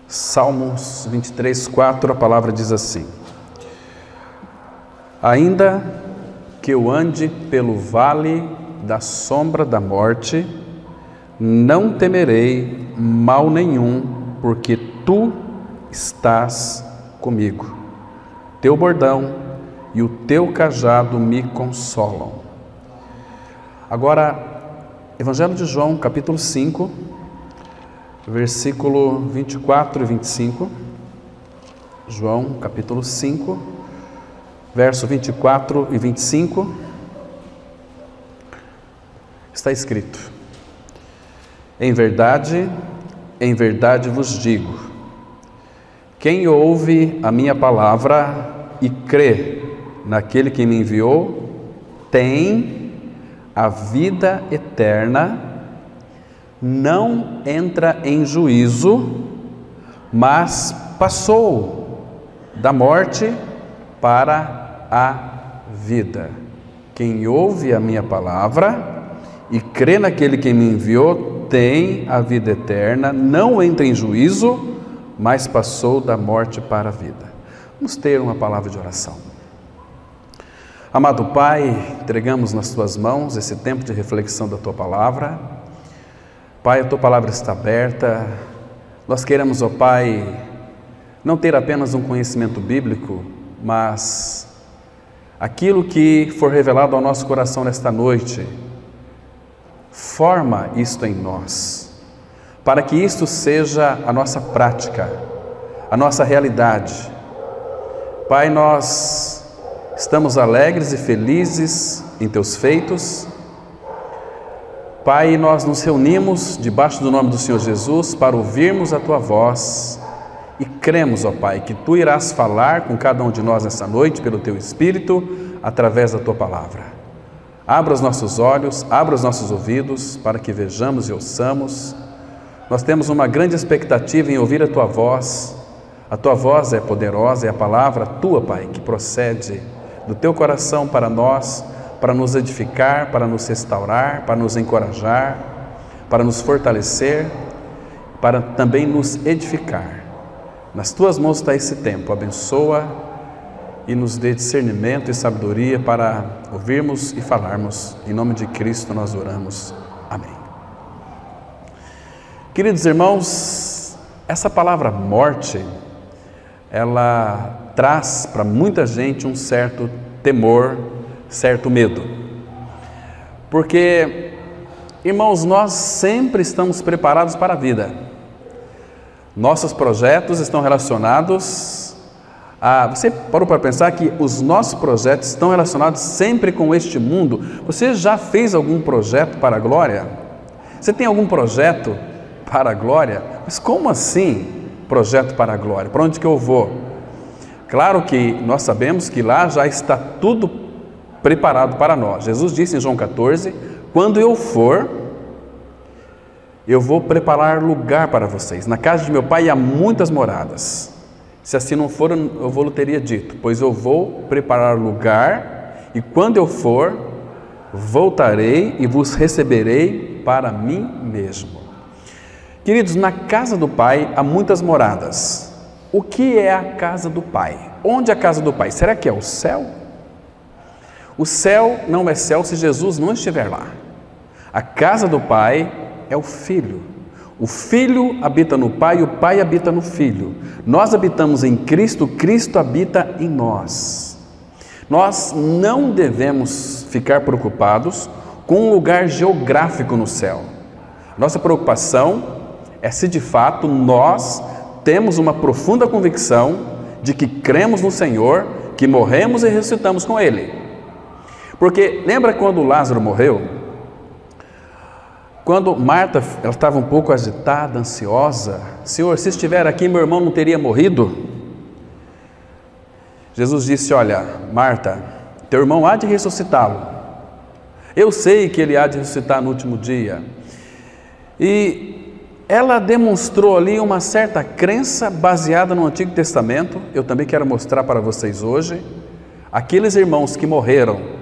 Salmos 23, 4, a palavra diz assim: ainda que eu ande pelo vale da sombra da morte, não temerei mal nenhum, porque tu estás comigo. Teu bordão e o teu cajado me consolam. Agora, Evangelho de João, capítulo 5, versículo 24 e 25. João, capítulo 5, verso 24 e 25. Está escrito: em verdade vos digo, quem ouve a minha palavra e crê naquele que me enviou, tem a vida eterna, não entra em juízo, mas passou da morte para a vida. Quem ouve a minha palavra e crê naquele que me enviou, tem a vida eterna, não entra em juízo, mas passou da morte para a vida. Vamos ter uma palavra de oração. Amado Pai, entregamos nas Tuas mãos esse tempo de reflexão da Tua palavra. Pai, a Tua palavra está aberta. Nós queremos, ó Pai, não ter apenas um conhecimento bíblico, mas aquilo que for revelado ao nosso coração nesta noite, forma isto em nós, para que isto seja a nossa prática, a nossa realidade. Pai, nós estamos alegres e felizes em Teus feitos. Pai, nós nos reunimos debaixo do nome do Senhor Jesus para ouvirmos a Tua voz e cremos, ó Pai, que Tu irás falar com cada um de nós nessa noite pelo Teu Espírito, através da Tua palavra. Abra os nossos olhos, abra os nossos ouvidos para que vejamos e ouçamos. Nós temos uma grande expectativa em ouvir a Tua voz. A Tua voz é poderosa, é a palavra Tua, Pai, que procede do Teu coração para nós, para nos edificar, para nos restaurar, para nos encorajar, para nos fortalecer, para também nos edificar. Nas Tuas mãos está esse tempo. Abençoa e nos dê discernimento e sabedoria para ouvirmos e falarmos. Em nome de Cristo nós oramos. Amém. Queridos irmãos, essa palavra morte, ela traz para muita gente um certo temor, certo medo. Porque, irmãos, nós sempre estamos preparados para a vida. Nossos projetos estão relacionados a... Você parou para pensar que os nossos projetos estão relacionados sempre com este mundo? Você já fez algum projeto para a glória? Você tem algum projeto para a glória? Mas como assim projeto para a glória? Para onde que eu vou? Claro que nós sabemos que lá já está tudo preparado para nós. Jesus disse em João 14, quando eu for, eu vou preparar lugar para vocês. Na casa de meu Pai há muitas moradas. Se assim não for, eu vou teria dito, pois eu vou preparar lugar, e quando eu for, voltarei e vos receberei para mim mesmo. Queridos, na casa do Pai há muitas moradas. O que é a casa do Pai? Onde é a casa do Pai? Será que é o céu? O céu não é céu se Jesus não estiver lá. A casa do Pai é o Filho. O Filho habita no Pai e o Pai habita no Filho. Nós habitamos em Cristo, Cristo habita em nós. Nós não devemos ficar preocupados com um lugar geográfico no céu. Nossa preocupação é se de fato nós temos uma profunda convicção de que cremos no Senhor, que morremos e ressuscitamos com Ele. Porque lembra quando Lázaro morreu? Quando Marta, ela estava um pouco agitada, ansiosa. Senhor, se estiver aqui, meu irmão não teria morrido? Jesus disse, olha, Marta, teu irmão há de ressuscitá-lo. Eu sei que ele há de ressuscitar no último dia. E ela demonstrou ali uma certa crença baseada no Antigo Testamento. Eu também quero mostrar para vocês hoje. Aqueles irmãos que morreram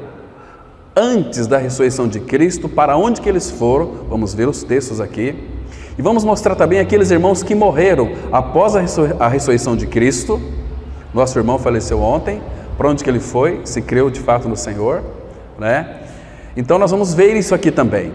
antes da ressurreição de Cristo, para onde que eles foram? Vamos ver os textos aqui. E vamos mostrar também aqueles irmãos que morreram após a ressurreição de Cristo. Nosso irmão faleceu ontem. Para onde que ele foi? Se creu de fato no Senhor, né? Então nós vamos ver isso aqui também,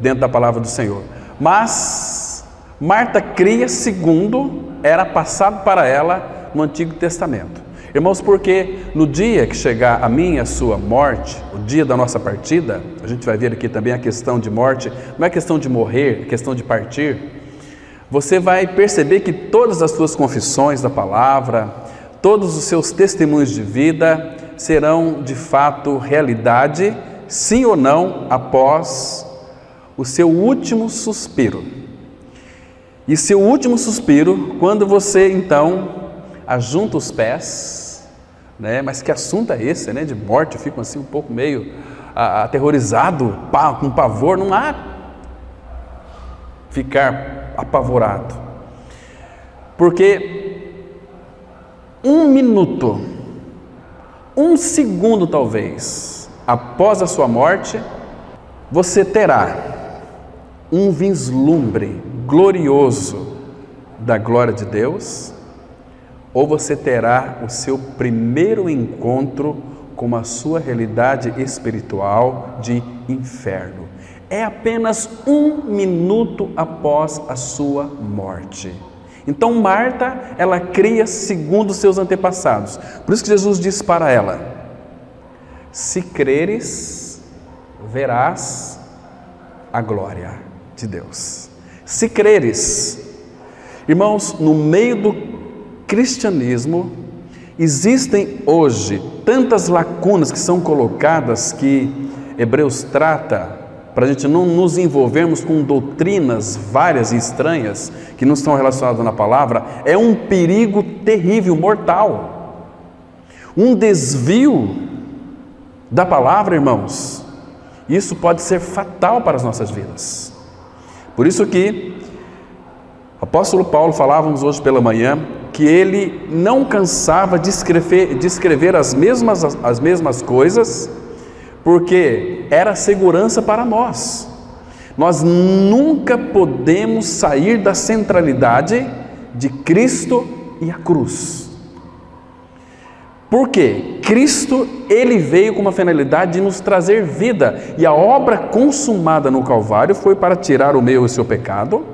dentro da palavra do Senhor. Mas Marta cria segundo era passado para ela no Antigo Testamento. Irmãos, porque no dia que chegar a minha e a sua morte, o dia da nossa partida, a gente vai ver aqui também a questão de morte, não é questão de morrer, é questão de partir. Você vai perceber que todas as suas confissões da palavra, todos os seus testemunhos de vida serão de fato realidade, sim ou não, após o seu último suspiro. E seu último suspiro, quando você então ajunta os pés, né? Mas que assunto é esse, né? De morte, eu fico assim um pouco meio aterrorizado, com pavor. Não há ficar apavorado, porque um minuto, um segundo talvez, após a sua morte, você terá um vislumbre glorioso da glória de Deus, ou você terá o seu primeiro encontro com a sua realidade espiritual de inferno. É apenas um minuto após a sua morte. Então Marta, ela cria segundo seus antepassados. Por isso que Jesus disse para ela: se creres, verás a glória de Deus. Se creres. Irmãos, no meio do cristianismo, existem hoje tantas lacunas que são colocadas que Hebreus trata, para a gente não nos envolvermos com doutrinas várias e estranhas que não estão relacionadas na palavra. É um perigo terrível, mortal, um desvio da palavra, irmãos. Isso pode ser fatal para as nossas vidas. Por isso que o apóstolo Paulo, falávamos hoje pela manhã, que ele não cansava de escrever as mesmas coisas, porque era segurança para nós. Nós nunca podemos sair da centralidade de Cristo e a cruz. Por quê? Cristo, ele veio com uma finalidade de nos trazer vida, e a obra consumada no Calvário foi para tirar o meu e o seu pecado.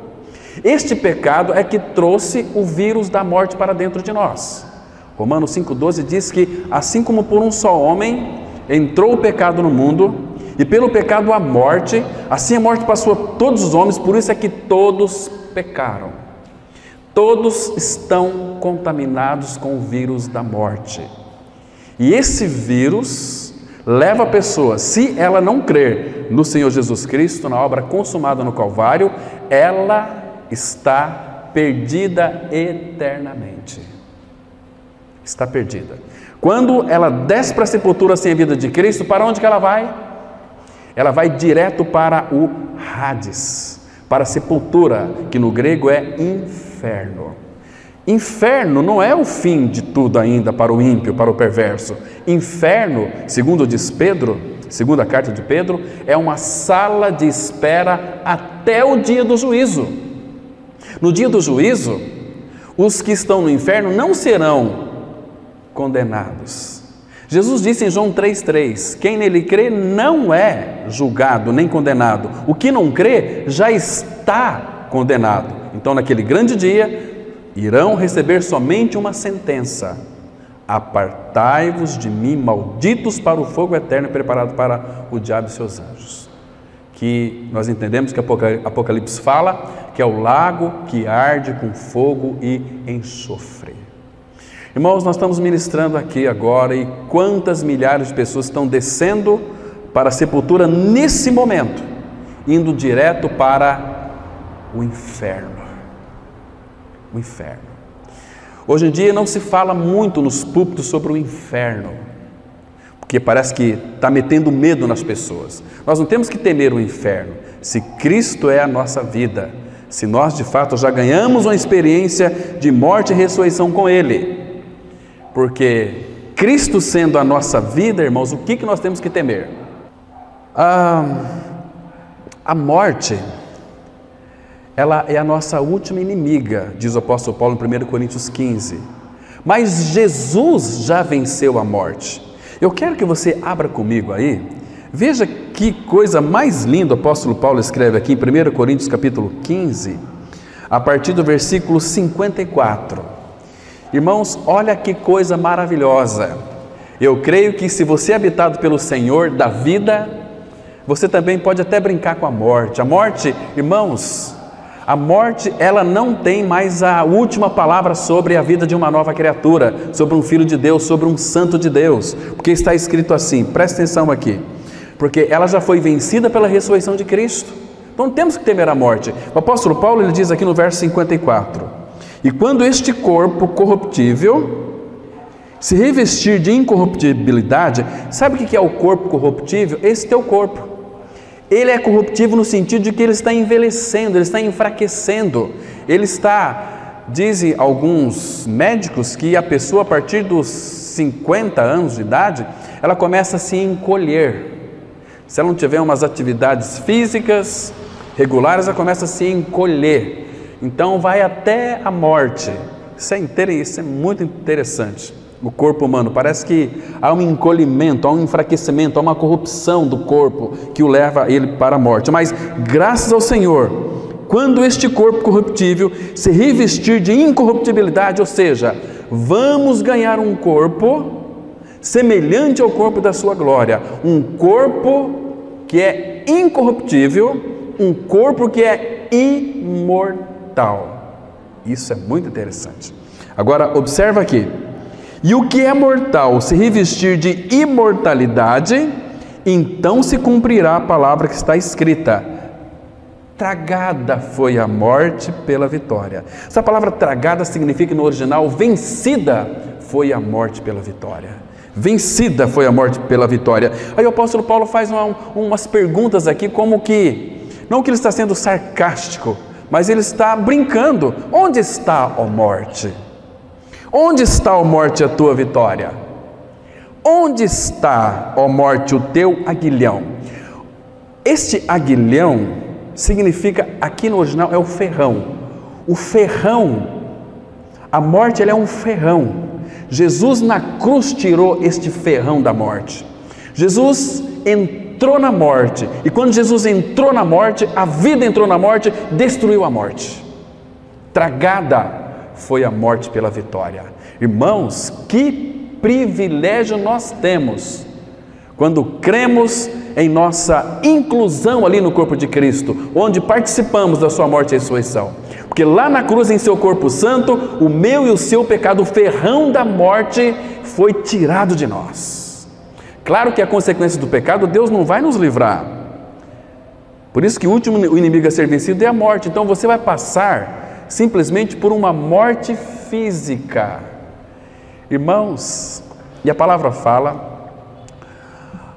Este pecado é que trouxe o vírus da morte para dentro de nós. Romanos 5,12 diz que assim como por um só homem entrou o pecado no mundo, e pelo pecado a morte, assim a morte passou a todos os homens, por isso é que todos pecaram. Todos estão contaminados com o vírus da morte. E esse vírus leva a pessoa, se ela não crer no Senhor Jesus Cristo, na obra consumada no Calvário, ela está perdida eternamente. Está perdida. Quando ela desce para a sepultura sem a vida de Cristo, para onde que ela vai? Ela vai direto para o Hades, para a sepultura, que no grego é inferno. Inferno não é o fim de tudo ainda para o ímpio, para o perverso. Inferno, segundo diz Pedro, segunda carta de Pedro, é uma sala de espera até o dia do juízo. No dia do juízo, os que estão no inferno não serão condenados. Jesus disse em João 3,3, quem nele crê não é julgado nem condenado. O que não crê já está condenado. Então naquele grande dia, irão receber somente uma sentença: apartai-vos de mim, malditos, para o fogo eterno preparado para o diabo e seus anjos. Que nós entendemos que Apocalipse fala que é o lago que arde com fogo e enxofre. Irmãos, nós estamos ministrando aqui agora, e quantas milhares de pessoas estão descendo para a sepultura nesse momento, indo direto para o inferno. O inferno. Hoje em dia não se fala muito nos púlpitos sobre o inferno, porque parece que está metendo medo nas pessoas. Nós não temos que temer o inferno, se Cristo é a nossa vida, se nós de fato já ganhamos uma experiência de morte e ressurreição com Ele. Porque Cristo sendo a nossa vida, irmãos, o que nós temos que temer? A morte, ela é a nossa última inimiga, diz o apóstolo Paulo em 1 Coríntios 15. Mas Jesus já venceu a morte. Eu quero que você abra comigo aí. Veja que coisa mais linda o apóstolo Paulo escreve aqui em 1 Coríntios capítulo 15, a partir do versículo 54. Irmãos, olha que coisa maravilhosa. Eu creio que se você é habitado pelo Senhor da vida, você também pode até brincar com a morte. A morte, irmãos, a morte, ela não tem mais a última palavra sobre a vida de uma nova criatura, sobre um filho de Deus, sobre um santo de Deus, porque está escrito assim, presta atenção aqui, porque ela já foi vencida pela ressurreição de Cristo. Então temos que temer a morte. O apóstolo Paulo, ele diz aqui no verso 54, e quando este corpo corruptível se revestir de incorruptibilidade, sabe o que é o corpo corruptível? Esse teu corpo. Ele é corruptível no sentido de que ele está envelhecendo, ele está enfraquecendo, ele está, dizem alguns médicos, que a pessoa a partir dos 50 anos de idade, ela começa a se encolher. Se ela não tiver umas atividades físicas regulares, ela começa a se encolher. Então vai até a morte. Isso é muito interessante. O corpo humano, parece que há um encolhimento, há um enfraquecimento, há uma corrupção do corpo que o leva ele para a morte. Mas graças ao Senhor, quando este corpo corruptível se revestir de incorruptibilidade, ou seja, vamos ganhar um corpo semelhante ao corpo da sua glória, um corpo que é incorruptível, um corpo que é imortal. Isso é muito interessante. Agora observa aqui. E o que é mortal se revestir de imortalidade, então se cumprirá a palavra que está escrita: tragada foi a morte pela vitória. Essa palavra tragada significa no original vencida foi a morte pela vitória. Vencida foi a morte pela vitória. Aí o apóstolo Paulo faz umas perguntas aqui, como que, não que ele está sendo sarcástico, mas ele está brincando. Onde está, ó morte? Onde está, ó morte, a tua vitória? Onde está, ó morte, o teu aguilhão? Este aguilhão significa, aqui no original, é o ferrão. O ferrão, a morte, ela é um ferrão. Jesus na cruz tirou este ferrão da morte. Jesus entrou na morte, e quando Jesus entrou na morte, a vida entrou na morte, destruiu a morte. Tragada foi a morte pela vitória. Irmãos, que privilégio nós temos quando cremos em nossa inclusão ali no corpo de Cristo, onde participamos da sua morte e ressurreição. Porque lá na cruz, em seu corpo santo, o meu e o seu pecado, o ferrão da morte, foi tirado de nós. Claro que a consequência do pecado, Deus não vai nos livrar. Por isso que o último inimigo a ser vencido é a morte. Então você vai passar simplesmente por uma morte física. Irmãos, e a palavra fala,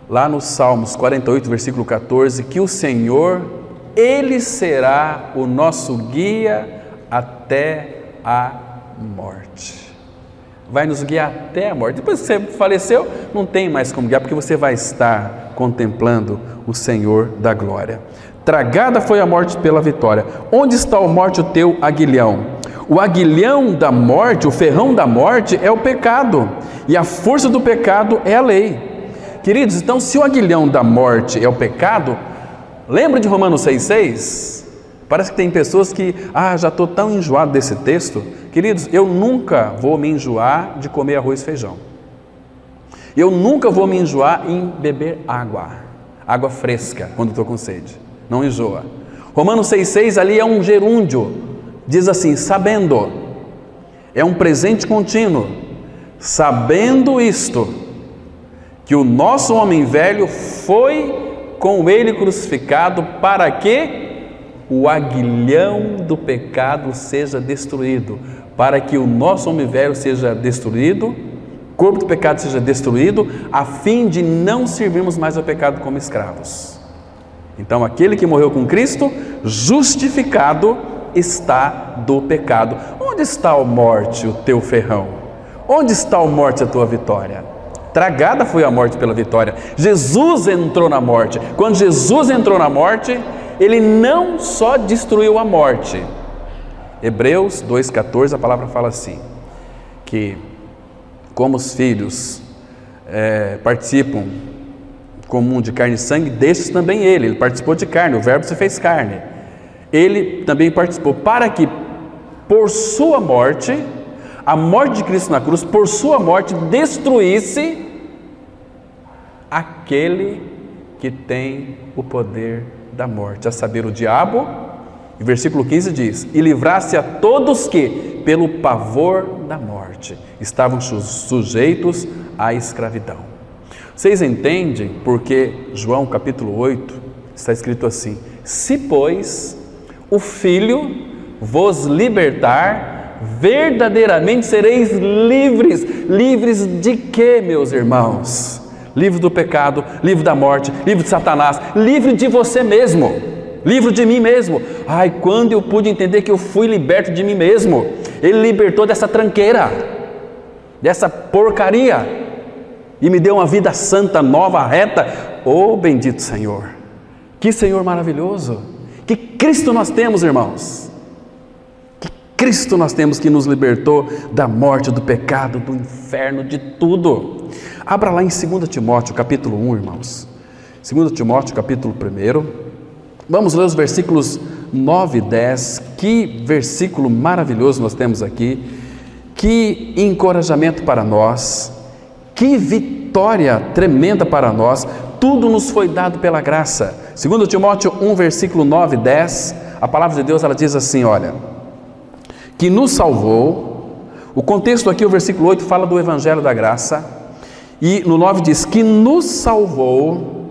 lá nos Salmos 48, versículo 14, que o Senhor, Ele será o nosso guia até a morte. Vai nos guiar até a morte. Depois que você faleceu, não tem mais como guiar, porque você vai estar contemplando o Senhor da glória. Tragada foi a morte pela vitória. Onde está, ó morte, o teu aguilhão? O aguilhão da morte, o ferrão da morte é o pecado, e a força do pecado é a lei. Queridos, então se o aguilhão da morte é o pecado, lembra de Romanos 6,6? Parece que tem pessoas que, já estou tão enjoado desse texto. Queridos, eu nunca vou me enjoar de comer arroz e feijão. Eu nunca vou me enjoar em beber água fresca, quando estou com sede. Não enjoa. Romanos 6,6 ali é um gerúndio, diz assim, sabendo, é um presente contínuo, sabendo isto, que o nosso homem velho foi com ele crucificado, para que o aguilhão do pecado seja destruído, para que o nosso homem velho seja destruído, o corpo do pecado seja destruído, a fim de não servirmos mais ao pecado como escravos. Então aquele que morreu com Cristo, justificado está do pecado. Onde está, ó morte, o teu ferrão? Onde está, ó morte, a tua vitória? Tragada foi a morte pela vitória. Jesus entrou na morte. Quando Jesus entrou na morte, Ele não só destruiu a morte. Hebreus 2,14, a palavra fala assim, que como os filhos participam comum de carne e sangue, destes também ele participou de carne, o verbo se fez carne. Ele também participou, para que por sua morte, a morte de Cristo na cruz, por sua morte, destruísse aquele que tem o poder da morte, a saber, o diabo. E versículo 15 diz: e livrasse a todos que, pelo pavor da morte, estavam sujeitos à escravidão. Vocês entendem porque João capítulo 8 está escrito assim: se pois o Filho vos libertar, verdadeiramente sereis livres. Livres de quê, meus irmãos? Livre do pecado, livre da morte, livre de Satanás, livre de você mesmo, livre de mim mesmo. Ai, quando eu pude entender que eu fui liberto de mim mesmo. Ele libertou dessa tranqueira, dessa porcaria, e me deu uma vida santa, nova, reta. Oh, bendito Senhor! Que Senhor maravilhoso! Que Cristo nós temos, irmãos! Que Cristo nós temos, que nos libertou da morte, do pecado, do inferno, de tudo. Abra lá em 2 Timóteo capítulo 1, irmãos. 2 Timóteo capítulo 1. Vamos ler os versículos 9 e 10. Que versículo maravilhoso nós temos aqui. Que encorajamento para nós. Que vitória tremenda para nós. Tudo nos foi dado pela graça. 2 Timóteo 1, versículo 9 e 10. A palavra de Deus, ela diz assim, olha: que nos salvou. O contexto aqui, o versículo 8, fala do Evangelho da Graça. E no 9 diz: que nos salvou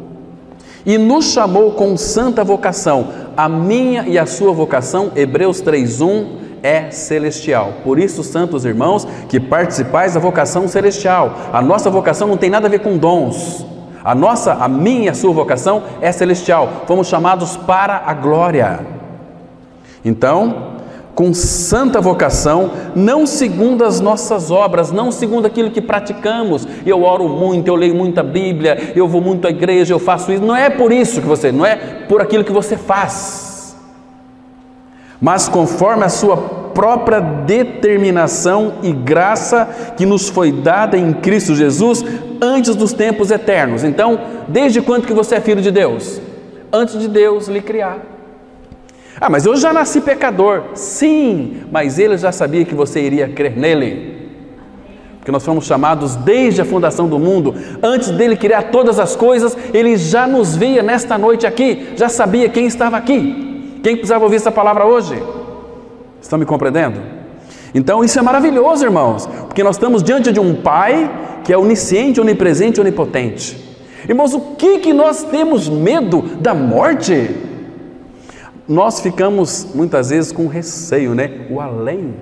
e nos chamou com santa vocação. A minha e a sua vocação, Hebreus 3:1, é celestial. Por isso, santos irmãos, que participais da vocação celestial. A nossa vocação não tem nada a ver com dons. A minha e a sua vocação é celestial. Fomos chamados para a glória. Então, com santa vocação, não segundo as nossas obras, não segundo aquilo que praticamos. Eu oro muito, eu leio muita Bíblia, eu vou muito à igreja, eu faço isso. Não é por isso que você, não é por aquilo que você faz, mas conforme a sua própria determinação e graça que nos foi dada em Cristo Jesus antes dos tempos eternos. Então, desde quando que você é filho de Deus? Antes de Deus lhe criar. Ah, mas eu já nasci pecador. Sim, mas Ele já sabia que você iria crer nele. Porque nós fomos chamados desde a fundação do mundo. Antes dele criar todas as coisas, Ele já nos via nesta noite aqui. Já sabia quem estava aqui. Quem precisava ouvir essa palavra hoje? Estão me compreendendo? Então isso é maravilhoso, irmãos. Porque nós estamos diante de um Pai que é onisciente, onipresente, onipotente. Irmãos, o que nós temos medo da morte? Nós ficamos muitas vezes com receio, né? O além.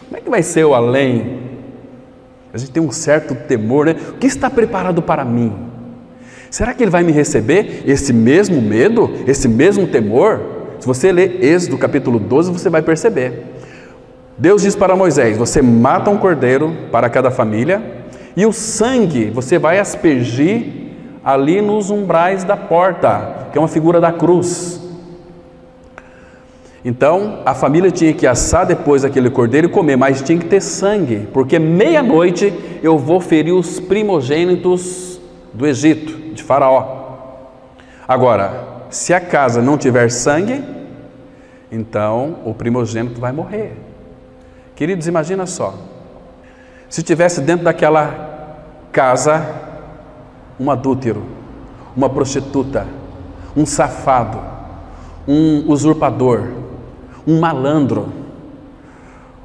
Como é que vai ser o além? A gente tem um certo temor, né? O que está preparado para mim? Será que Ele vai me receber? Esse mesmo medo, esse mesmo temor? Se você ler Êxodo capítulo 12, você vai perceber. Deus diz para Moisés: você mata um cordeiro para cada família, e o sangue você vai aspergir ali nos umbrais da porta, que é uma figura da cruz. Então, a família tinha que assar depois aquele cordeiro e comer, mas tinha que ter sangue, porque meia-noite eu vou ferir os primogênitos do Egito, de Faraó. Agora, se a casa não tiver sangue, então o primogênito vai morrer. Queridos, imagina só, se tivesse dentro daquela casa um adúltero, uma prostituta, um safado, um usurpador, um malandro,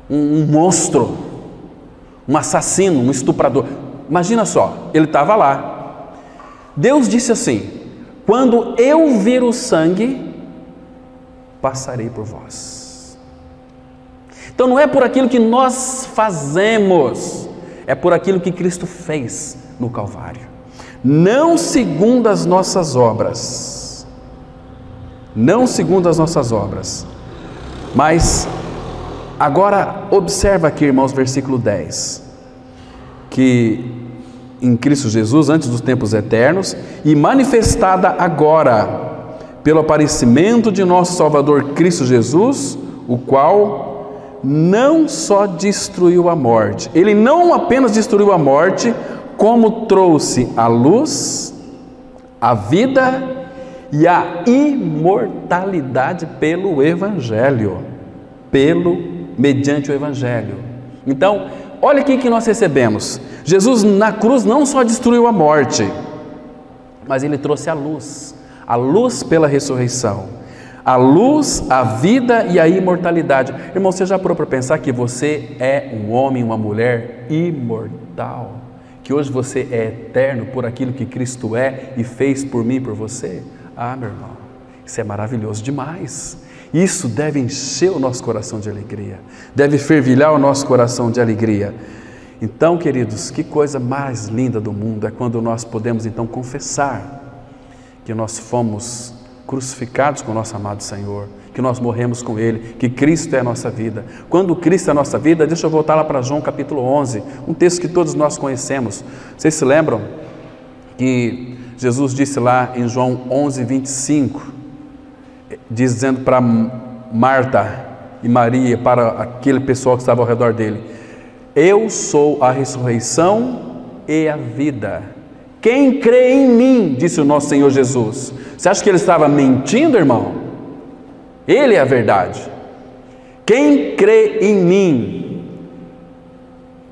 um monstro, um assassino, um estuprador. Imagina só, ele estava lá. Deus disse assim: quando eu vir o sangue, passarei por vós. Então não é por aquilo que nós fazemos, é por aquilo que Cristo fez no Calvário. Não segundo as nossas obras, não segundo as nossas obras. Mas agora observa aqui, irmãos, versículo 10, que em Cristo Jesus antes dos tempos eternos e manifestada agora pelo aparecimento de nosso Salvador Cristo Jesus, o qual não só destruiu a morte, ele não apenas destruiu a morte, como trouxe a luz, a vida e a imortalidade pelo Evangelho, mediante o Evangelho. Então, olha aqui que nós recebemos. Jesus na cruz não só destruiu a morte, mas ele trouxe a luz pela ressurreição, a luz, a vida e a imortalidade. Irmão, você já parou para pensar que você é um homem, uma mulher imortal? Que hoje você é eterno por aquilo que Cristo é e fez por mim e por você? Ah, meu irmão, isso é maravilhoso demais. Isso deve encher o nosso coração de alegria, deve fervilhar o nosso coração de alegria. Então, queridos, que coisa mais linda do mundo é quando nós podemos então confessar que nós fomos crucificados com o nosso amado Senhor, que nós morremos com Ele, que Cristo é a nossa vida. Quando Cristo é a nossa vida, deixa eu voltar lá para João capítulo 11, um texto que todos nós conhecemos. Vocês se lembram que Jesus disse lá em João 11, 25, dizendo para Marta e Maria, para aquele pessoal que estava ao redor dele: eu sou a ressurreição e a vida. Quem crê em mim, disse o nosso Senhor Jesus. Você acha que ele estava mentindo, irmão? Ele é a verdade. Quem crê em mim,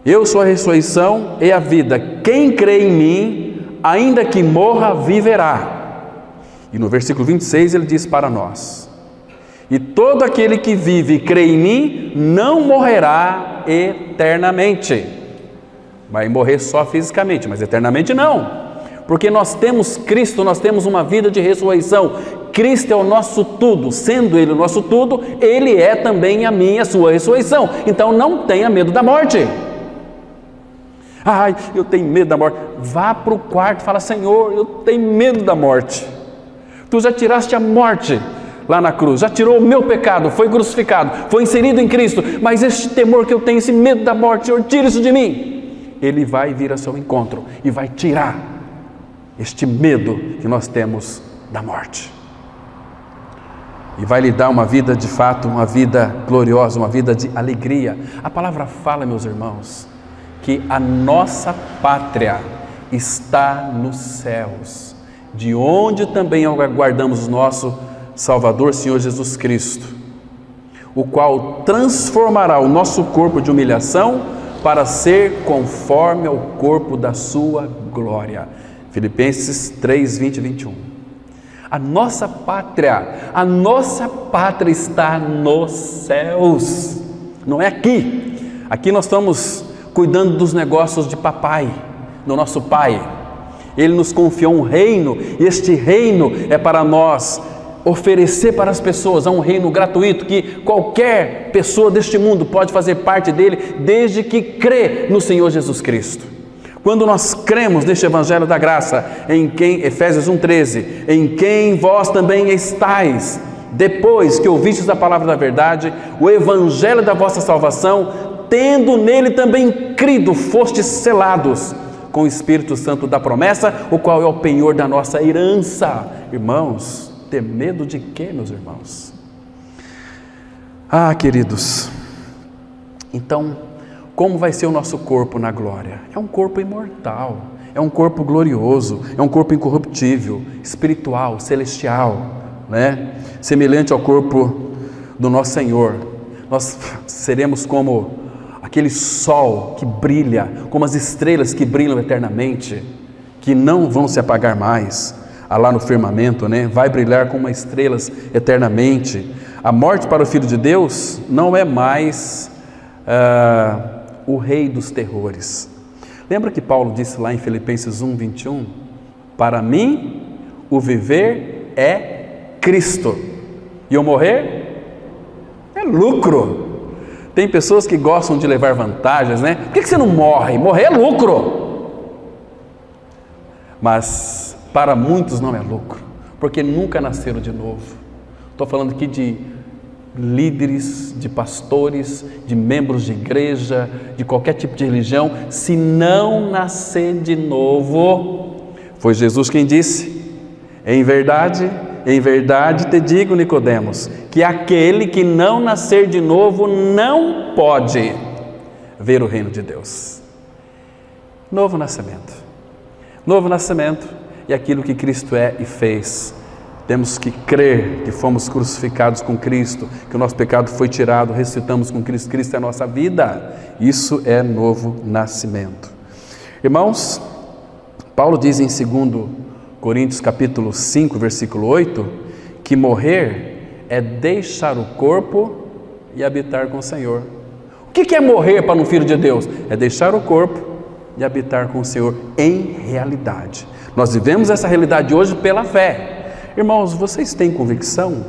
eu sou a ressurreição e a vida. Quem crê em mim, ainda que morra, viverá. E no versículo 26 ele diz para nós: e todo aquele que vive e crê em mim não morrerá eternamente. Vai morrer só fisicamente, mas eternamente não, porque nós temos Cristo, nós temos uma vida de ressurreição. Cristo é o nosso tudo, sendo Ele o nosso tudo, Ele é também a minha, a sua ressurreição. Então não tenha medo da morte. Ai, eu tenho medo da morte. Vá para o quarto e fala: Senhor, eu tenho medo da morte. Tu já tiraste a morte lá na cruz, já tirou o meu pecado, foi crucificado, foi inserido em Cristo, mas este temor que eu tenho, esse medo da morte, Senhor, tira isso de mim. Ele vai vir ao seu encontro e vai tirar este medo que nós temos da morte. E vai lhe dar uma vida de fato, uma vida gloriosa, uma vida de alegria. A palavra fala, meus irmãos, que a nossa pátria está nos céus, de onde também aguardamos o nosso Salvador, Senhor Jesus Cristo, o qual transformará o nosso corpo de humilhação para ser conforme ao corpo da sua glória. Filipenses 3, 20 e 21. A nossa pátria está nos céus, não é aqui. Aqui nós estamos cuidando dos negócios de papai, do nosso pai. Ele nos confiou um reino, e este reino é para nós oferecer para as pessoas. É um reino gratuito que qualquer pessoa deste mundo pode fazer parte dele, desde que crê no Senhor Jesus Cristo. Quando nós cremos neste Evangelho da Graça, em quem, Efésios 1,13, em quem vós também estáis, depois que ouvistes a palavra da verdade, o Evangelho da vossa salvação, tendo nele também crido, fostes selados com o Espírito Santo da promessa, o qual é o penhor da nossa herança. Irmãos, ter medo de quê, meus irmãos? Ah, queridos, então, como vai ser o nosso corpo na glória? É um corpo imortal, é um corpo glorioso, é um corpo incorruptível, espiritual, celestial, né? Semelhante ao corpo do nosso Senhor. Nós seremos como aquele sol que brilha, como as estrelas que brilham eternamente, que não vão se apagar mais. Lá no firmamento, né? Vai brilhar como estrelas eternamente. A morte para o Filho de Deus não é mais o rei dos terrores. Lembra que Paulo disse lá em Filipenses 1, 21? Para mim, o viver é Cristo, e o morrer é lucro. Tem pessoas que gostam de levar vantagens, né? Por que você não morre? Morrer é lucro. Mas para muitos não é lucro, porque nunca nasceram de novo. Estou falando aqui de líderes, de pastores, de membros de igreja, de qualquer tipo de religião, se não nascer de novo. Foi Jesus quem disse: em verdade te digo, Nicodemos, que aquele que não nascer de novo não pode ver o reino de Deus. Novo nascimento é aquilo que Cristo é e fez. Temos que crer que fomos crucificados com Cristo, que o nosso pecado foi tirado, ressuscitamos com Cristo, Cristo é a nossa vida. Isso é novo nascimento. Irmãos, Paulo diz em 2 Coríntios capítulo 5, versículo 8, que morrer é deixar o corpo e habitar com o Senhor. O que é morrer para um filho de Deus? É deixar o corpo e habitar com o Senhor em realidade. Nós vivemos essa realidade hoje pela fé. Irmãos, vocês têm convicção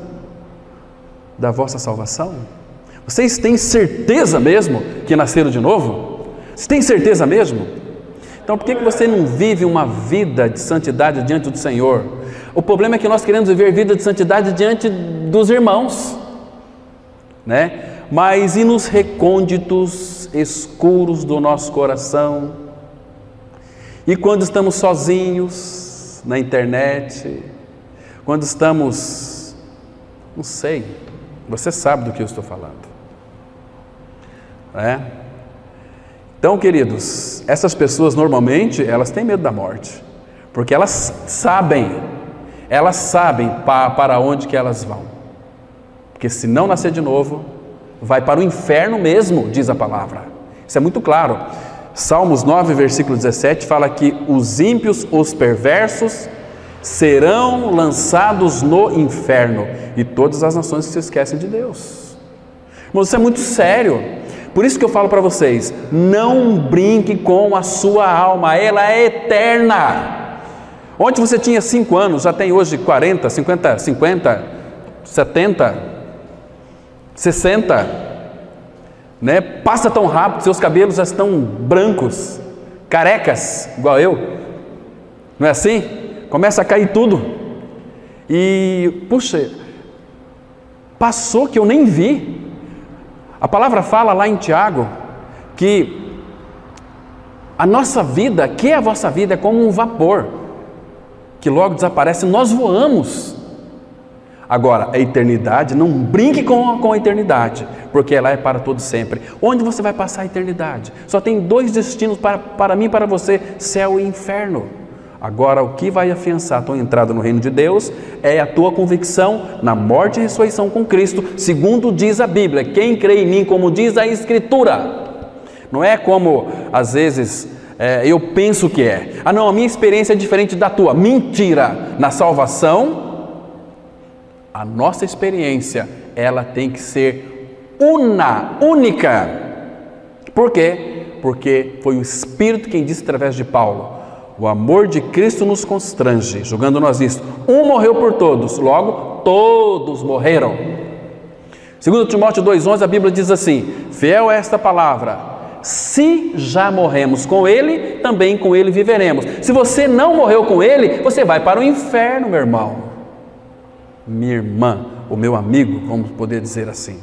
da vossa salvação? Vocês têm certeza mesmo que nasceram de novo? Vocês têm certeza mesmo? Então por que você não vive uma vida de santidade diante do Senhor? O problema é que nós queremos viver vida de santidade diante dos irmãos, né? Mas e nos recônditos escuros do nosso coração? E quando estamos sozinhos na internet, quando estamos, não sei, você sabe do que eu estou falando, né? Então, queridos, essas pessoas normalmente, elas têm medo da morte, porque elas sabem para onde que elas vão, porque se não nascer de novo, vai para o inferno mesmo, diz a palavra. Isso é muito claro. Salmos 9, versículo 17, fala que os ímpios, os perversos, serão lançados no inferno, e todas as nações que se esquecem de Deus. Irmãos, isso é muito sério. Por isso que eu falo para vocês, não brinque com a sua alma, ela é eterna. Onde você tinha 5 anos, já tem hoje 40, 50, 70, 60, né? Passa tão rápido, seus cabelos já estão brancos, carecas, igual eu, não é assim? Começa a cair tudo, e puxa, passou que eu nem vi. A palavra fala lá em Tiago, que a nossa vida, que é a vossa vida, é como um vapor, que logo desaparece, nós voamos. Agora, a eternidade, não brinque com a eternidade, porque ela é para todo sempre. Onde você vai passar a eternidade? Só tem 2 destinos para mim e para você, céu e inferno. Agora, o que vai afiançar a tua entrada no reino de Deus é a tua convicção na morte e ressurreição com Cristo, segundo diz a Bíblia. Quem crê em mim, como diz a Escritura. Não é como, às vezes, eu penso que é. Ah não, a minha experiência é diferente da tua. Mentira! Na salvação, a nossa experiência, ela tem que ser única. Por quê? Porque foi o Espírito quem disse através de Paulo: o amor de Cristo nos constrange, julgando-nós isto. Um morreu por todos, logo todos morreram. 2 Timóteo 2,11, a Bíblia diz assim: fiel é esta palavra, se já morremos com Ele, também com Ele viveremos. Se você não morreu com Ele, você vai para o inferno, meu irmão, minha irmã, o meu amigo, vamos poder dizer assim.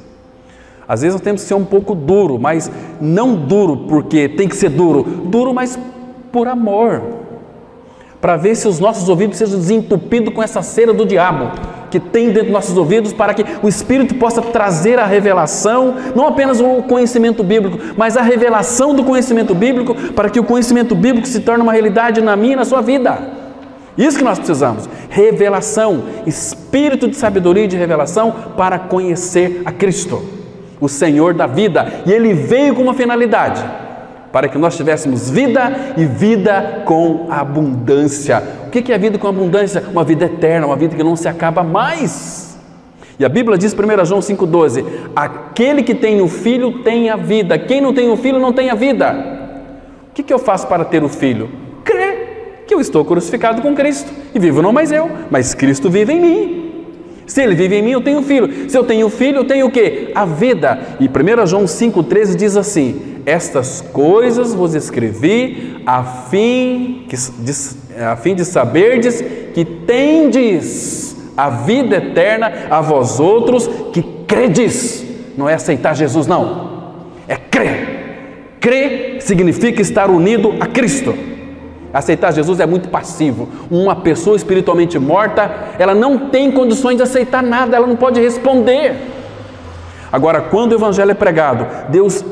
Às vezes nós temos que ser um pouco duro, mas não duro porque tem que ser duro, mas por amor, para ver se os nossos ouvidos sejam desentupidos com essa cera do diabo que tem dentro dos nossos ouvidos, para que o Espírito possa trazer a revelação, não apenas o conhecimento bíblico, mas a revelação do conhecimento bíblico, para que o conhecimento bíblico se torne uma realidade na minha e na sua vida. Isso que nós precisamos, revelação, espírito de sabedoria e de revelação para conhecer a Cristo, o Senhor da vida, e Ele veio com uma finalidade, para que nós tivéssemos vida e vida com abundância. O que é vida com abundância? Uma vida eterna, uma vida que não se acaba mais. E a Bíblia diz, 1 João 5,12, aquele que tem o Filho tem a vida, quem não tem o Filho não tem a vida. O que eu faço para ter o Filho? Crer que eu estou crucificado com Cristo, e vivo não mais eu, mas Cristo vive em mim. Se Ele vive em mim, eu tenho filho. Se eu tenho filho, eu tenho o quê? A vida. E 1 João 5,13 diz assim: estas coisas vos escrevi a fim de saberdes que tendes a vida eterna a vós outros que credes, não é aceitar Jesus, não, é crer. Crer significa estar unido a Cristo. Aceitar Jesus é muito passivo. Uma pessoa espiritualmente morta, ela não tem condições de aceitar nada, ela não pode responder. Agora, quando o Evangelho é pregado, Deus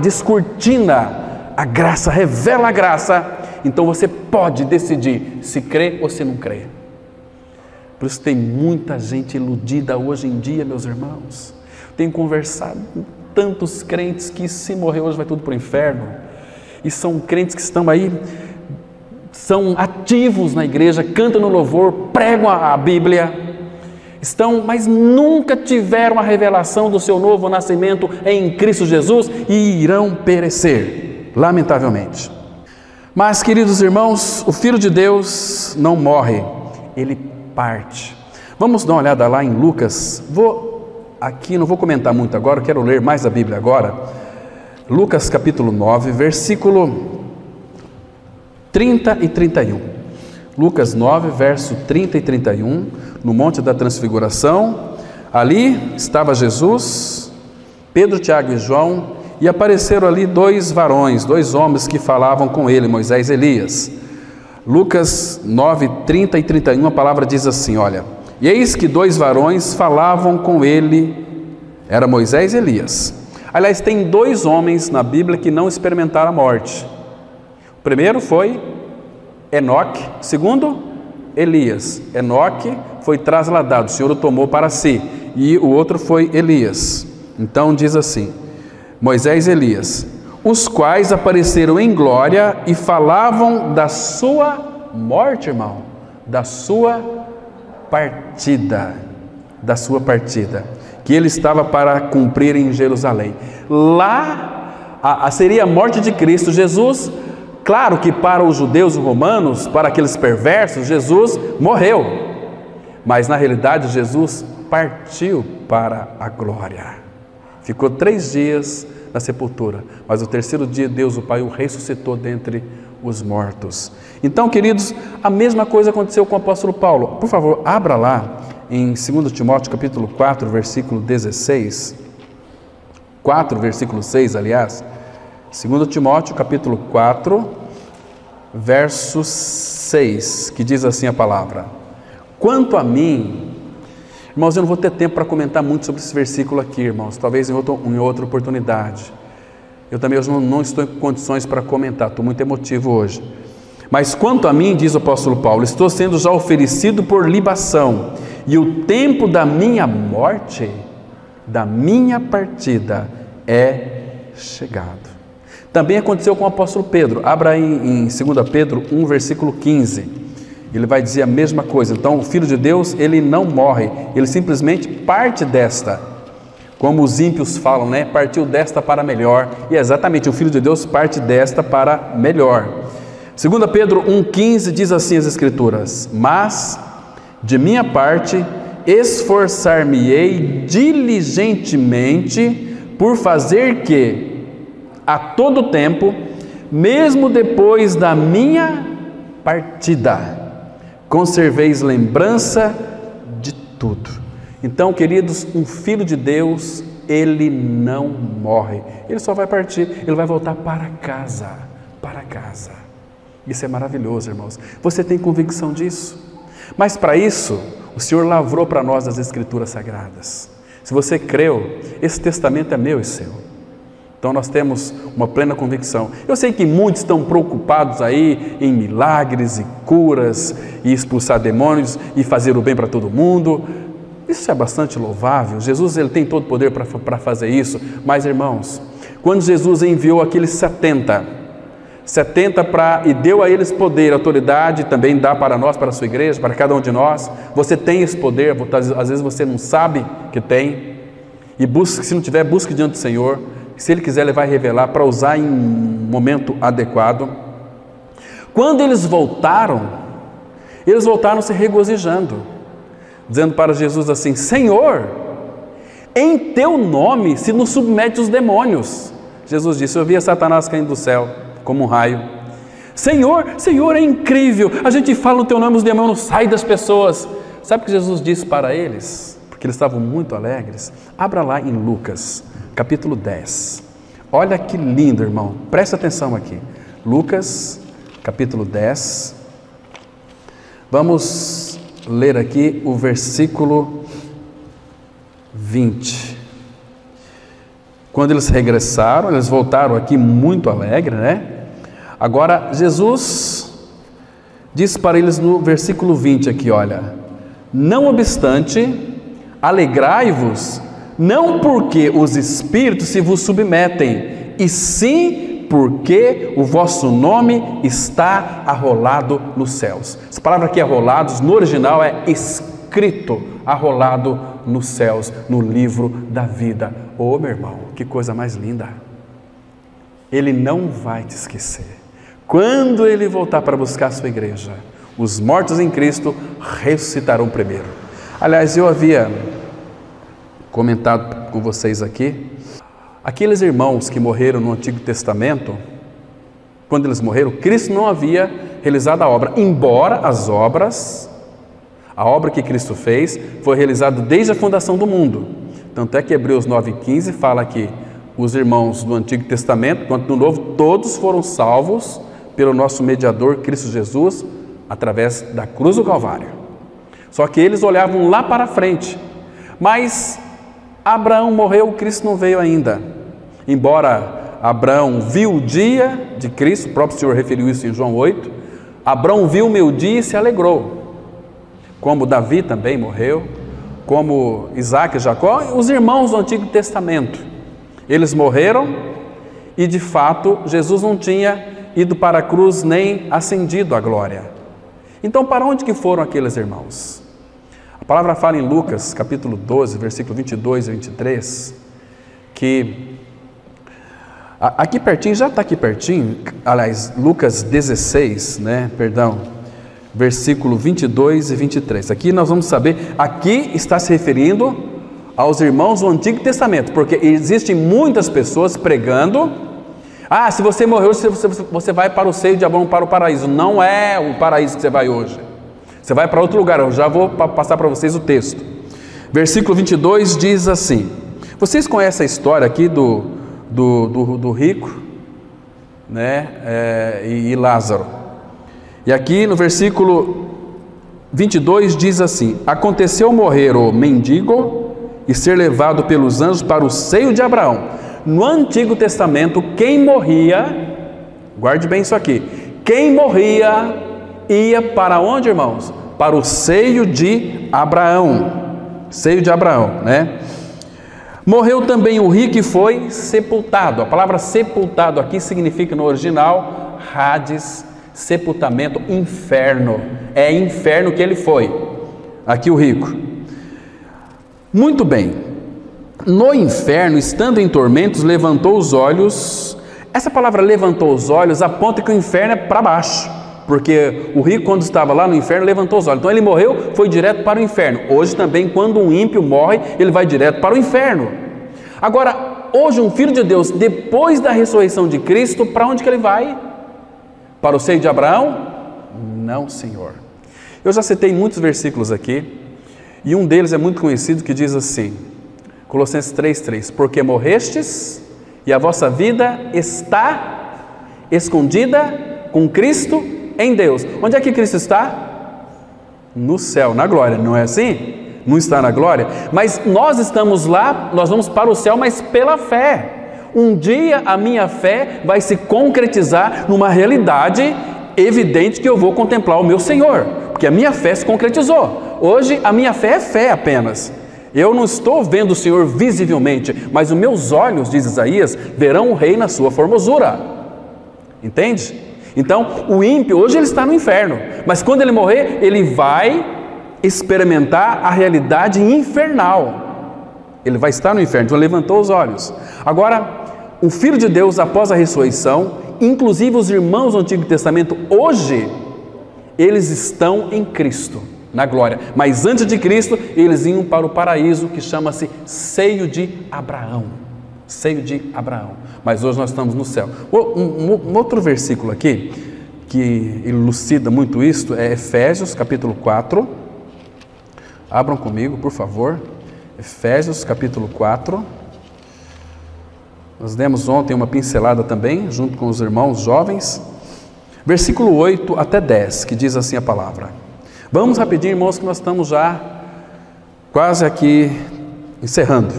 descortina a graça, revela a graça, então você pode decidir se crê ou se não crê. Por isso tem muita gente iludida hoje em dia, meus irmãos. Tenho conversado com tantos crentes que se morrer hoje vai tudo para o inferno. E são crentes que estão aí, são ativos na igreja, cantam no louvor, pregam a Bíblia, mas nunca tiveram a revelação do seu novo nascimento em Cristo Jesus e irão perecer, lamentavelmente. Mas, queridos irmãos, o Filho de Deus não morre, ele parte. Vamos dar uma olhada lá em Lucas. Aqui não vou comentar muito agora, quero ler mais a Bíblia agora. Lucas capítulo 9, versículo 30 e 31. Lucas 9, verso 30 e 31, no Monte da Transfiguração. Ali estava Jesus, Pedro, Tiago e João, e apareceram ali dois homens que falavam com ele, Moisés e Elias. Lucas 9, 30 e 31, a palavra diz assim, olha: e eis que dois varões falavam com ele, era Moisés e Elias. Aliás, tem dois homens na Bíblia que não experimentaram a morte. O primeiro foi Enoque, segundo Elias. Enoque foi trasladado, o Senhor o tomou para si, e o outro foi Elias. Então diz assim, Moisés e Elias, os quais apareceram em glória e falavam da sua morte, irmão, da sua partida, que ele estava para cumprir em Jerusalém. Lá seria a morte de Cristo. Jesus, claro que para os judeus e romanos, para aqueles perversos, Jesus morreu, mas na realidade Jesus partiu para a glória. Ficou 3 dias na sepultura, mas o terceiro dia Deus o Pai o ressuscitou dentre os mortos. Então, queridos, a mesma coisa aconteceu com o apóstolo Paulo. Por favor, abra lá em 2 Timóteo capítulo 4, versículo 16, 4, versículo 6, aliás, 2 Timóteo capítulo 4, verso 6, que diz assim a palavra: quanto a mim, irmãos, eu não vou ter tempo para comentar muito sobre esse versículo aqui, irmãos, talvez em outra oportunidade. Eu também não estou em condições para comentar, estou muito emotivo hoje. Mas quanto a mim, diz o apóstolo Paulo, estou sendo já oferecido por libação, e o tempo da minha morte, da minha partida, é chegado. Também aconteceu com o apóstolo Pedro. Abra aí em 2 Pedro 1, versículo 15. Ele vai dizer a mesma coisa. Então, o Filho de Deus, ele não morre, ele simplesmente parte desta. Como os ímpios falam, né? Partiu desta para melhor. E exatamente, o Filho de Deus parte desta para melhor. 2 Pedro 1,15 diz assim as Escrituras: mas, de minha parte, esforçar-me-ei diligentemente por fazer que, a todo tempo, mesmo depois da minha partida, conserveis lembrança de tudo. Então, queridos, um filho de Deus, ele não morre, ele só vai partir, ele vai voltar para casa, para casa. Isso é maravilhoso, irmãos. Você tem convicção disso? Mas para isso, o Senhor lavrou para nós as Escrituras Sagradas. Se você creu, esse testamento é meu e seu. Então nós temos uma plena convicção. Eu sei que muitos estão preocupados aí em milagres e curas, e expulsar demônios, e fazer o bem para todo mundo. Isso é bastante louvável. Jesus, ele tem todo o poder para fazer isso. Mas, irmãos, quando Jesus enviou aqueles 70 e deu a eles poder, autoridade, também dá para nós, para a sua igreja, para cada um de nós. Você tem esse poder, às vezes você não sabe que tem, e busque, se não tiver, busque diante do Senhor. Se Ele quiser, Ele vai revelar para usar em um momento adequado. Quando eles voltaram se regozijando, dizendo para Jesus assim: Senhor, em teu nome se nos submete os demônios. Jesus disse: eu via Satanás caindo do céu como um raio. Senhor, é incrível, a gente fala no teu nome, os demônios saem das pessoas. Sabe o que Jesus disse para eles? que eles estavam muito alegres, abra lá em Lucas, capítulo 10. Olha que lindo, irmão, presta atenção aqui. Lucas, capítulo 10. Vamos ler aqui o versículo 20. Quando eles regressaram, eles voltaram aqui muito alegres, né? Agora, Jesus diz para eles no versículo 20 aqui, olha: não obstante, alegrai-vos, não porque os espíritos se vos submetem, e sim porque o vosso nome está arrolado nos céus. Essa palavra aqui, arrolados, no original é escrito, arrolado nos céus, no livro da vida. Ô meu irmão, que coisa mais linda! Ele não vai te esquecer. Quando Ele voltar para buscar a sua igreja, os mortos em Cristo ressuscitarão primeiro. Aliás, eu havia comentado com vocês aqui, aqueles irmãos que morreram no Antigo Testamento, quando eles morreram, Cristo não havia realizado a obra, embora a obra que Cristo fez foi realizada desde a fundação do mundo. Tanto é que Hebreus 9,15 fala que os irmãos do Antigo Testamento, quanto do Novo, todos foram salvos pelo nosso mediador Cristo Jesus, através da cruz do Calvário. Só que eles olhavam lá para frente. Mas Abraão morreu, Cristo não veio ainda. Embora Abraão viu o dia de Cristo, o próprio Senhor referiu isso em João 8, Abraão viu o meu dia e se alegrou. Como Davi também morreu, como Isaac e Jacó, os irmãos do Antigo Testamento. Eles morreram e de fato Jesus não tinha ido para a cruz nem ascendido à glória. Então para onde que foram aqueles irmãos? A palavra fala em Lucas capítulo 12, versículo 22 e 23, que aqui pertinho, já está aqui pertinho, aliás, Lucas 16, versículo 22 e 23. Aqui nós vamos saber, aqui está se referindo aos irmãos do Antigo Testamento, porque existem muitas pessoas pregando: se você morreu, você vai para o seio de Abraão, para o paraíso. Não é o paraíso que você vai hoje. Você vai para outro lugar. Eu já vou passar para vocês o texto. Versículo 22 diz assim: vocês conhecem a história aqui do rico, e Lázaro. E aqui no versículo 22 diz assim: aconteceu morrer o mendigo e ser levado pelos anjos para o seio de Abraão. No Antigo Testamento, quem morria, guarde bem isso aqui, quem morria ia para onde, irmãos? Para o seio de Abraão. Seio de Abraão, né? Morreu também o rico e foi sepultado. A palavra sepultado aqui significa no original Hades, sepultamento, inferno. É inferno que ele foi. Aqui o rico. Muito bem. No inferno, estando em tormentos, levantou os olhos. Essa palavra levantou os olhos aponta que o inferno é para baixo, porque o rico, quando estava lá no inferno, levantou os olhos. Então ele morreu, foi direto para o inferno. Hoje também, quando um ímpio morre, ele vai direto para o inferno. Agora, hoje um filho de Deus, depois da ressurreição de Cristo, para onde que ele vai? Para o seio de Abraão? Não, Senhor. Eu já citei muitos versículos aqui, e um deles é muito conhecido, que diz assim, Colossenses 3,3: porque morrestes e a vossa vida está escondida com Cristo em Deus. Onde é que Cristo está? No céu, na glória, não é assim? Não está na glória? Mas nós estamos lá, nós vamos para o céu, mas pela fé. Um dia a minha fé vai se concretizar numa realidade evidente que eu vou contemplar o meu Senhor, porque a minha fé se concretizou. Hoje a minha fé é fé apenas. Eu não estou vendo o Senhor visivelmente, mas os meus olhos, diz Isaías, verão o Rei na sua formosura. Entende? Então, o ímpio, hoje ele está no inferno, mas quando ele morrer, ele vai experimentar a realidade infernal. Ele vai estar no inferno, então levantou os olhos. Agora, o Filho de Deus, após a ressurreição, inclusive os irmãos do Antigo Testamento, hoje, eles estão em Cristo, na glória. Mas antes de Cristo, eles iam para o paraíso, que chama-se seio de Abraão. Seio de Abraão. Mas hoje nós estamos no céu. Um outro versículo aqui, que elucida muito isto, é Efésios capítulo 4. Abram comigo, por favor. Efésios capítulo 4. Nós demos ontem uma pincelada também, junto com os irmãos jovens. Versículo 8 até 10, que diz assim a palavra. Vamos rapidinho, irmãos, que nós estamos já quase aqui encerrando.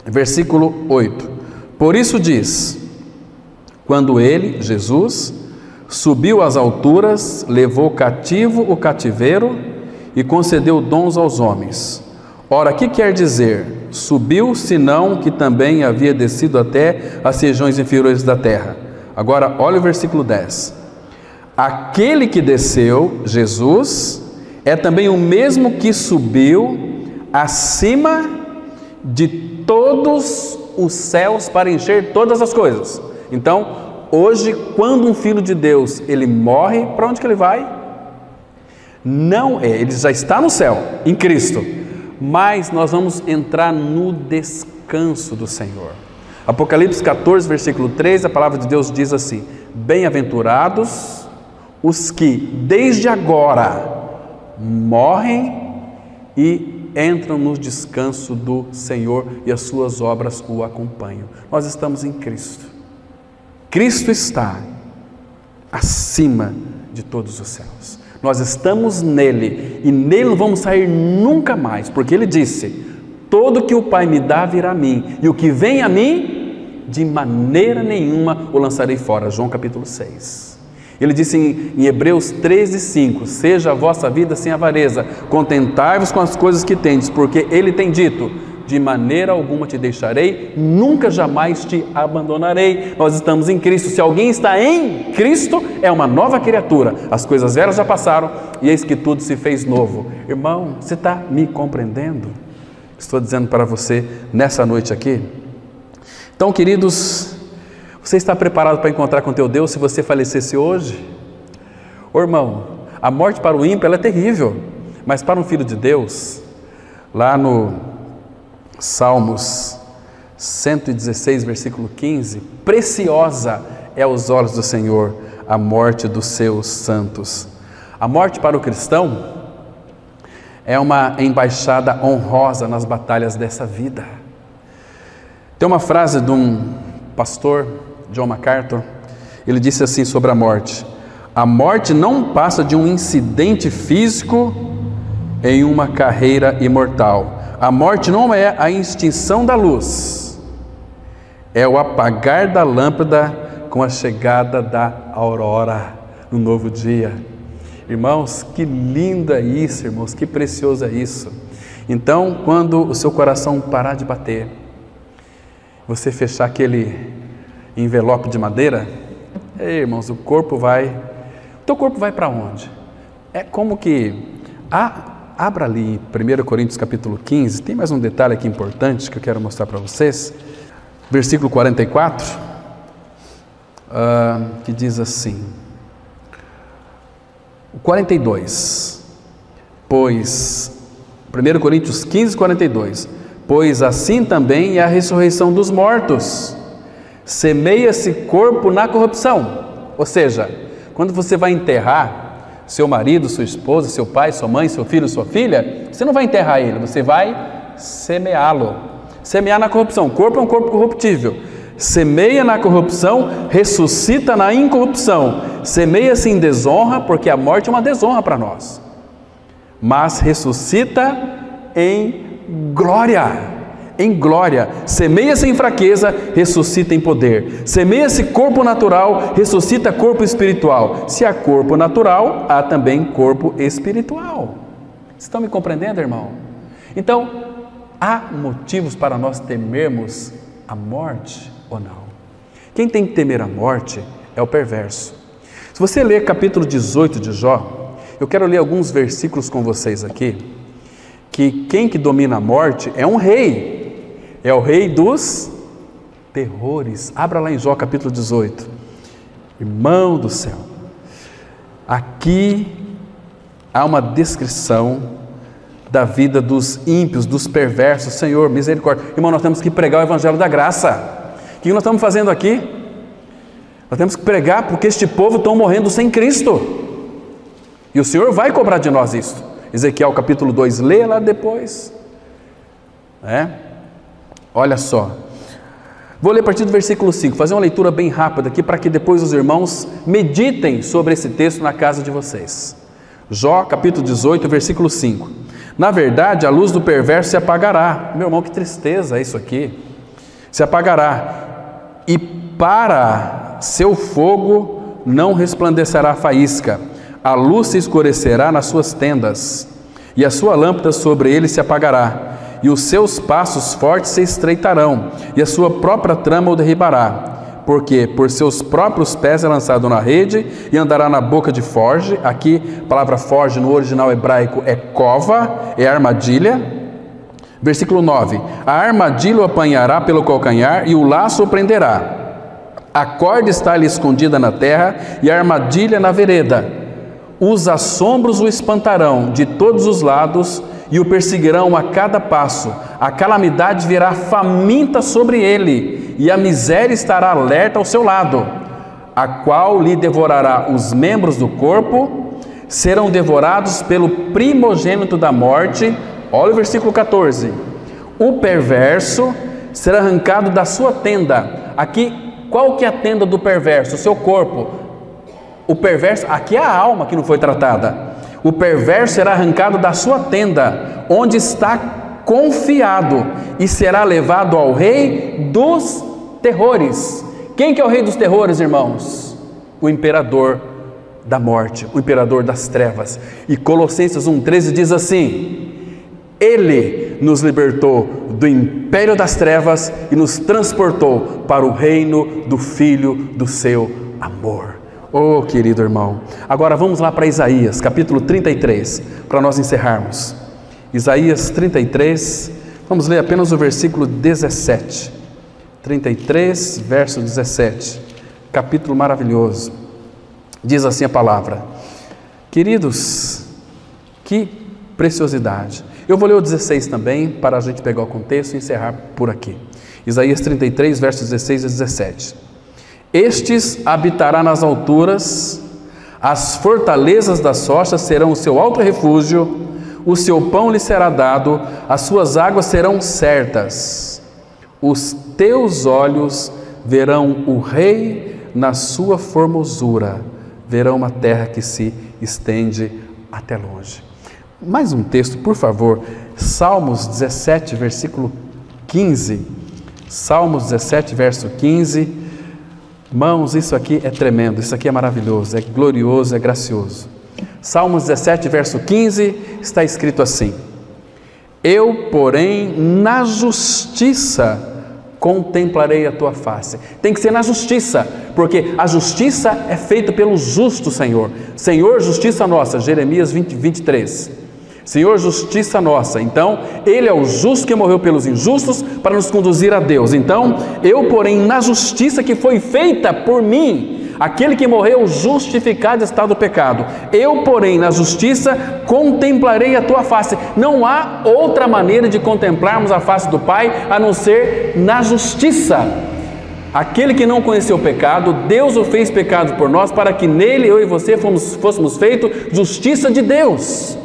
Versículo 8. Por isso diz: quando ele, Jesus, subiu às alturas, levou cativo o cativeiro e concedeu dons aos homens. Ora, que quer dizer? Subiu, senão que também havia descido até as regiões inferiores da terra. Agora, olha o versículo 10. Aquele que desceu, Jesus, é também o mesmo que subiu acima de todos os céus para encher todas as coisas. Então, hoje, quando um filho de Deus, ele morre, para onde que ele vai? Não é, ele já está no céu, em Cristo, mas nós vamos entrar no descanso do Senhor. Apocalipse 14, versículo 3, a palavra de Deus diz assim: bem-aventurados os que desde agora morrem e entram no descanso do Senhor e as suas obras o acompanham. Nós estamos em Cristo. Cristo está acima de todos os céus. Nós estamos nele e nele não vamos sair nunca mais, porque ele disse: todo que o Pai me dá virá a mim, e o que vem a mim, de maneira nenhuma o lançarei fora. João capítulo 6. Ele disse em Hebreus 13:5: seja a vossa vida sem avareza, contentai-vos com as coisas que tendes, porque ele tem dito: de maneira alguma te deixarei, nunca jamais te abandonarei. Nós estamos em Cristo. Se alguém está em Cristo, é uma nova criatura. As coisas velhas já passaram e eis que tudo se fez novo. Irmão, você está me compreendendo? Estou dizendo para você nessa noite aqui. Então, queridos, você está preparado para encontrar com teu Deus se você falecesse hoje? Ô irmão, a morte para o ímpio ela é terrível, mas para um filho de Deus, lá no Salmos 116, versículo 15, preciosa é aos olhos do Senhor a morte dos seus santos. A morte para o cristão é uma embaixada honrosa nas batalhas dessa vida. Tem uma frase de um pastor, John MacArthur, ele disse assim sobre a morte: a morte não passa de um incidente físico em uma carreira imortal. A morte não é a extinção da luz, é o apagar da lâmpada com a chegada da aurora no novo dia. Irmãos, que lindo é isso, irmãos, que precioso é isso. Então, quando o seu coração parar de bater, você fechar aquele envelope de madeira, irmãos, teu corpo vai para onde? É como que abra ali 1 Coríntios capítulo 15, tem mais um detalhe aqui importante que eu quero mostrar para vocês. Versículo 44, que diz assim, 42, pois, 1 Coríntios 15, 42, pois assim também é a ressurreição dos mortos, semeia-se corpo na corrupção, ou seja, quando você vai enterrar seu marido, sua esposa, seu pai, sua mãe, seu filho, sua filha, você não vai enterrar ele, você vai semeá-lo. Semear na corrupção. O corpo é um corpo corruptível. Semeia na corrupção, ressuscita na incorrupção. Semeia-se em desonra, porque a morte é uma desonra para nós. Mas ressuscita em glória. Em glória. Semeia-se em fraqueza, ressuscita em poder. Semeia-se corpo natural, ressuscita corpo espiritual. Se há corpo natural, há também corpo espiritual. Estão me compreendendo, irmão? Então, há motivos para nós temermos a morte ou não? Quem tem que temer a morte é o perverso. Se você ler capítulo 18 de Jó, eu quero ler alguns versículos com vocês aqui, que quem que domina a morte é um rei. É o rei dos terrores. Abra lá em Jó capítulo 18. Irmão do céu, aqui há uma descrição da vida dos ímpios, dos perversos. Senhor, misericórdia. Irmão, nós temos que pregar o evangelho da graça. O que nós estamos fazendo aqui? Nós temos que pregar porque este povo está morrendo sem Cristo. E o Senhor vai cobrar de nós isso. Ezequiel capítulo 2, lê lá depois. Olha só. Vou ler a partir do versículo 5, fazer uma leitura bem rápida aqui, para que depois os irmãos meditem sobre esse texto na casa de vocês. Jó, capítulo 18, versículo 5. Na verdade, a luz do perverso se apagará. Meu irmão, que tristeza isso aqui. Se apagará. E para seu fogo não resplandecerá a faísca. A luz se escurecerá nas suas tendas. E a sua lâmpada sobre ele se apagará. E os seus passos fortes se estreitarão, e a sua própria trama o derribará. Porque por seus próprios pés é lançado na rede, e andará na boca de forge. Aqui, a palavra forge no original hebraico é cova, é armadilha. Versículo 9. A armadilha o apanhará pelo calcanhar, e o laço o prenderá. A corda está-lhe escondida na terra, e a armadilha na vereda. Os assombros o espantarão de todos os lados, e o perseguirão a cada passo. A calamidade virá faminta sobre ele, e a miséria estará alerta ao seu lado, a qual lhe devorará os membros do corpo, serão devorados pelo primogênito da morte. Olha o versículo 14. O perverso será arrancado da sua tenda. Aqui, qual que é a tenda do perverso? O seu corpo. O perverso, aqui é a alma que não foi tratada. O perverso será arrancado da sua tenda, onde está confiado, e será levado ao rei dos terrores. Quem que é o rei dos terrores, irmãos? O imperador da morte, o imperador das trevas. E Colossenses 1,13 diz assim: Ele nos libertou do império das trevas e nos transportou para o reino do Filho do seu amor. Oh, querido irmão, agora vamos lá para Isaías, capítulo 33, para nós encerrarmos. Isaías 33, vamos ler apenas o versículo 17. 33, verso 17, capítulo maravilhoso. Diz assim a palavra. Queridos, que preciosidade. Eu vou ler o 16 também, para a gente pegar o contexto e encerrar por aqui. Isaías 33, versos 16 e 17. Estes habitará nas alturas, as fortalezas das rochas serão o seu alto refúgio, o seu pão lhe será dado, as suas águas serão certas. Os teus olhos verão o rei na sua formosura, verão uma terra que se estende até longe. Mais um texto, por favor, Salmos 17, versículo 15. Salmos 17, verso 15. Irmãos, isso aqui é tremendo, isso aqui é maravilhoso, é glorioso, é gracioso. Salmos 17, verso 15, está escrito assim: Eu, porém, na justiça contemplarei a tua face. Tem que ser na justiça, porque a justiça é feita pelo justo Senhor. Senhor, justiça nossa, Jeremias 23. Senhor, justiça nossa. Então, Ele é o justo que morreu pelos injustos para nos conduzir a Deus. Então, eu, porém, na justiça que foi feita por mim, aquele que morreu justificado está do pecado. Eu, porém, na justiça contemplarei a tua face. Não há outra maneira de contemplarmos a face do Pai a não ser na justiça. Aquele que não conheceu o pecado, Deus o fez pecado por nós, para que nele, eu e você, fôssemos feitos justiça de Deus.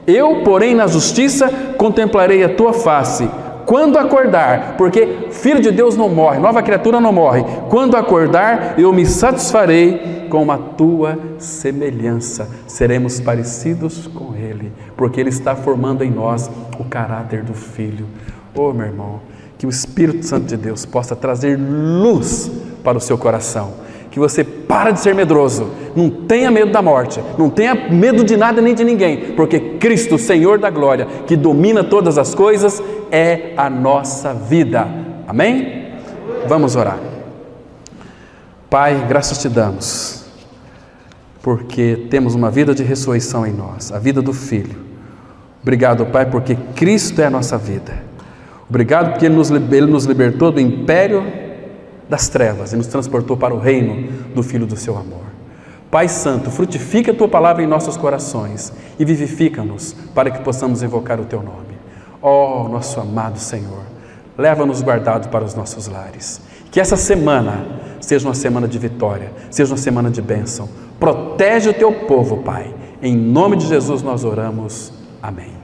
Eu, porém, na justiça contemplarei a tua face, quando acordar, porque filho de Deus não morre, nova criatura não morre. Quando acordar, eu me satisfarei com a tua semelhança, seremos parecidos com Ele, porque Ele está formando em nós o caráter do Filho. Oh, meu irmão, que o Espírito Santo de Deus possa trazer luz para o seu coração, que você para de ser medroso, não tenha medo da morte, não tenha medo de nada nem de ninguém, porque Cristo, Senhor da glória, que domina todas as coisas, é a nossa vida. Amém? Vamos orar. Pai, graças te damos, porque temos uma vida de ressurreição em nós, a vida do Filho. Obrigado, Pai, porque Cristo é a nossa vida. Obrigado porque Ele nos libertou do império das trevas e nos transportou para o reino do Filho do seu amor. Pai Santo, frutifica a Tua palavra em nossos corações e vivifica-nos para que possamos invocar o Teu nome. Ó, nosso amado Senhor, leva-nos guardado para os nossos lares. Que essa semana seja uma semana de vitória, seja uma semana de bênção. Protege o Teu povo, Pai. Em nome de Jesus nós oramos. Amém.